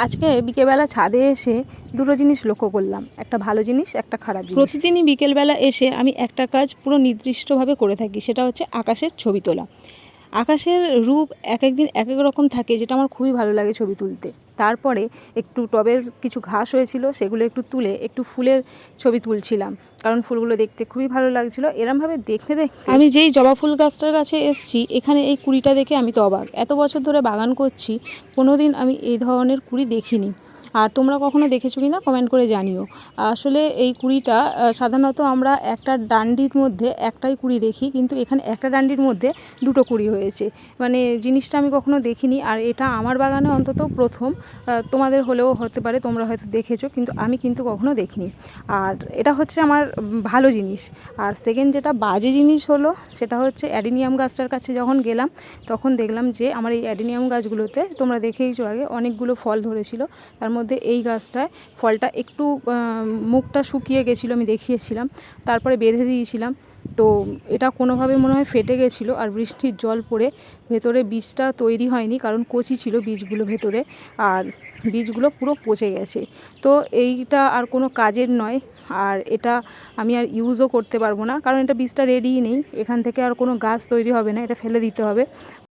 আজকে বিকেলবেলা ছাদে এসে দুটো জিনিস লক্ষ্য করলাম, একটা ভালো জিনিস, একটা খারাপ জিনিস। প্রতিদিনই বিকেলবেলা এসে আমি একটা কাজ পুরো নির্দিষ্টভাবে করে থাকি, সেটা হচ্ছে আকাশের ছবি তোলা। আকাশের রূপ এক এক দিন এক এক রকম থাকে, যেটা আমার খুবই ভালো লাগে ছবি তুলতে। তারপরে একটু টবের কিছু ঘাস হয়েছিল, সেগুলো একটু তুলে একটু ফুলের ছবি তুলছিলাম, কারণ ফুলগুলো দেখতে খুবই ভালো লাগছিল। এরমভাবে দেখতে দেখতে আমি যেই জবা ফুল গাছটার কাছে এসেছি, এখানে এই কুড়িটা দেখে আমি তো অবাক। এত বছর ধরে বাগান করছি, কোনো দিন আমি এই ধরনের কুড়ি দেখিনি। আর তোমরা কখনো দেখেছো কি না কমেন্ট করে জানিও। আসলে এই কুড়িটা সাধারণত আমরা একটা ডান্ডির মধ্যে একটাই কুড়ি দেখি, কিন্তু এখানে একটা ডান্ডির মধ্যে দুটো কুড়ি হয়েছে। মানে জিনিসটা আমি কখনো দেখিনি, আর এটা আমার বাগানে অন্তত প্রথম। তোমাদের হলেও হতে পারে, তোমরা হয়তো দেখেছো, কিন্তু আমি কিন্তু কখনো দেখিনি। আর এটা হচ্ছে আমার ভালো জিনিস। আর সেকেন্ড যেটা বাজে জিনিস হলো, সেটা হচ্ছে অ্যাডিনিয়াম গাছটার কাছে যখন গেলাম, তখন দেখলাম যে আমার এই অ্যাডিনিয়াম গাছগুলোতে, তোমরা দেখেইছো আগে, অনেকগুলো ফল ধরেছিল। তার মধ্যে এই গাছটায় ফলটা একটু মুখটা শুকিয়ে গেছিলো, আমি দেখিয়েছিলাম, তারপরে বেঁধে দিয়েছিলাম। তো এটা কোনোভাবে মনে হয় ফেটে গেছিলো, আর বৃষ্টির জল পড়ে ভেতরে বীজটা তৈরি হয়নি, কারণ কচি ছিল বীজগুলো ভেতরে, আর বীজগুলো পুরো পচে গেছে। তো এইটা আর কোনো কাজের নয়, আর এটা আমি আর ইউজও করতে পারবো না, কারণ এটা বীজটা রেডিই নেই, এখান থেকে আর কোনো গাছ তৈরি হবে না, এটা ফেলে দিতে হবে।